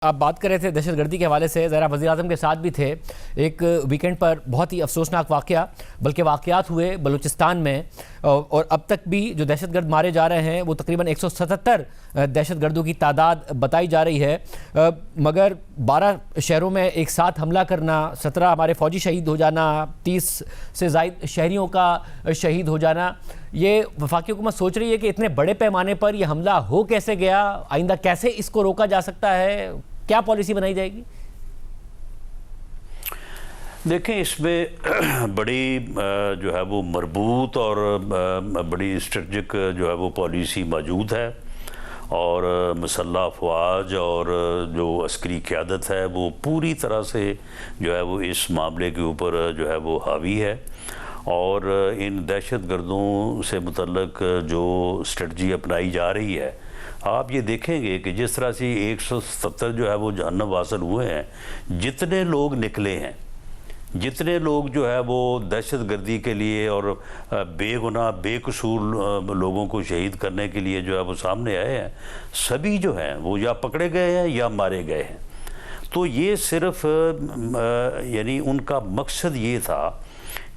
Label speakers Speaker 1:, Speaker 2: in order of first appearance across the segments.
Speaker 1: आप बात कर रहे थे दहशतगर्दी के हवाले से, ज़रा वज़ीर-ए-आज़म के साथ भी थे। एक वीकेंड पर बहुत ही अफसोसनाक वाक़या, बल्कि वाक़यात हुए बलूचिस्तान में, और अब तक भी जो दहशतगर्द मारे जा रहे हैं वो तकरीबन 177 दहशतगर्दों की तादाद बताई जा रही है। मगर 12 शहरों में एक साथ हमला करना, 17 हमारे फ़ौजी शहीद हो जाना, 30 से ज़ायद शहरियों का शहीद हो जाना, ये वफाकी हुकूमत सोच रही है कि इतने बड़े पैमाने पर यह हमला हो कैसे गया, आइंदा कैसे इसको रोका जा सकता है, क्या पॉलिसी बनाई जाएगी?
Speaker 2: देखें, इसमें बड़ी जो है वो मरबूत और बड़ी स्ट्रेटजिक जो है वो पॉलिसी मौजूद है, और मुसल्लह अफवाज और जो अस्करी क़यादत है वो पूरी तरह से जो है वो इस मामले के ऊपर जो है वो हावी है। और इन दहशत गर्दों से मुतल्लक जो स्ट्रेटजी अपनाई जा रही है, आप ये देखेंगे कि जिस तरह से 177 जो है वो जहन्नम वासिल हुए हैं, जितने लोग निकले हैं, जितने लोग जो है वो दहशत गर्दी के लिए और बेगुनाह बेकसूर लोगों को शहीद करने के लिए जो है वो सामने आए हैं, सभी जो हैं वो या पकड़े गए हैं या मारे गए हैं। तो ये सिर्फ यानी उनका मकसद ये था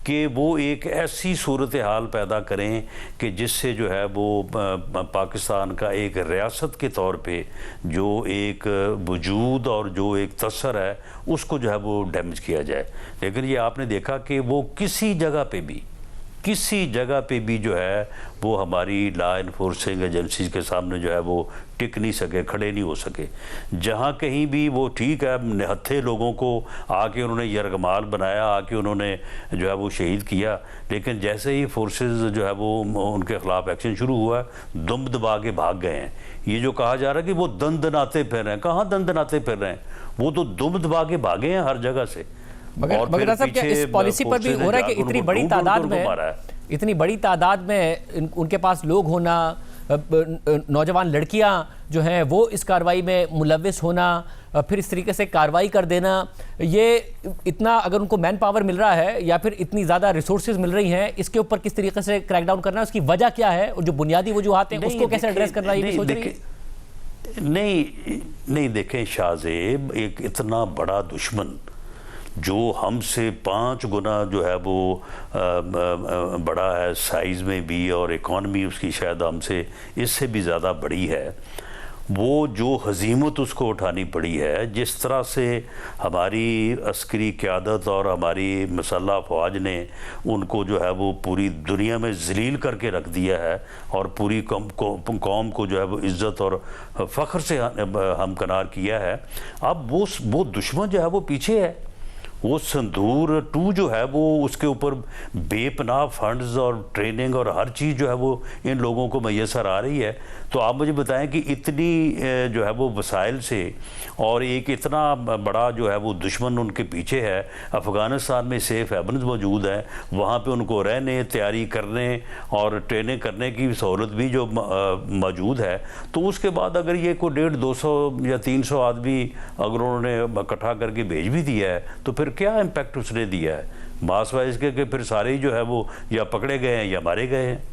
Speaker 2: कि वो एक ऐसी सूरत हाल पैदा करें कि जिससे जो है वो पाकिस्तान का एक रियासत के तौर पे जो एक वजूद और जो एक तसर है उसको जो है वो डैमेज किया जाए। लेकिन ये आपने देखा कि वो किसी जगह पे भी जो है वो हमारी लॉ इन्फोर्सिंग एजेंसीज के सामने जो है वो टिक नहीं सके, खड़े नहीं हो सके। जहाँ कहीं भी वो ठीक है निहत्थे लोगों को आके उन्होंने यरगमाल बनाया, आके उन्होंने जो है वो शहीद किया, लेकिन जैसे ही फोर्सेस जो है वो उनके ख़िलाफ़ एक्शन शुरू हुआ, दुम दबा के भाग गए हैं। ये जो कहा जा रहा है कि वो दंदनाते फिर रहे हैं, कहाँ दंदनाते फिर रहे हैं, वो तो दुम दबा के भागे हैं हर जगह से।
Speaker 1: मगर साहब, क्या इस पॉलिसी पर भी हो रहा है कि इतनी बड़ी तादाद में उनके पास लोग होना, नौजवान लड़कियां जो हैं वो इस कार्रवाई में मुलव्विस होना, फिर इस तरीके से कार्रवाई कर देना, ये इतना अगर उनको मैन पावर मिल रहा है या फिर इतनी ज़्यादा रिसोर्सेज मिल रही हैं, इसके ऊपर किस तरीके से क्रैकडाउन करना है, उसकी वजह क्या है, और जो बुनियादी वजूहात हैं उसको कैसे एड्रेस करना, ये भी सोच रही है?
Speaker 2: नहीं देखें शाहजेब, एक इतना बड़ा दुश्मन जो हमसे 5 गुना जो है वो बड़ा है साइज़ में भी, और इकॉनमी उसकी शायद हमसे इससे भी ज़्यादा बड़ी है, वो जो हज़ीमत उसको उठानी पड़ी है, जिस तरह से हमारी अस्करी क़यादत और हमारी मुसल्लह अफ़वाज ने उनको जो है वो पूरी दुनिया में ज़लील करके रख दिया है, और पूरी कौम को जो है वो इज़्ज़त और फ़ख्र से हमकनार किया है। अब वो दुश्मन जो है वो पीछे है। वो संदूर 2 जो है वो उसके ऊपर बेपनाह फंड्स और ट्रेनिंग और हर चीज़ जो है वो इन लोगों को मैसर आ रही है। तो आप मुझे बताएं कि इतनी जो है वो वसाइल से और एक इतना बड़ा जो है वो दुश्मन उनके पीछे है, अफ़गानिस्तान में सेफ हेवन्स मौजूद हैं, वहाँ पे उनको रहने, तैयारी करने और ट्रेनिंग करने की सहूलत भी जो मौजूद है, तो उसके बाद अगर ये कोई 150-200 या 300 आदमी अगर उन्होंने इकट्ठा करके भेज भी दिया है, तो फिर क्या इम्पैक्ट उसने दिया है मास वाइज के, फिर सारे ही जो है वो या पकड़े गए हैं या मारे गए हैं।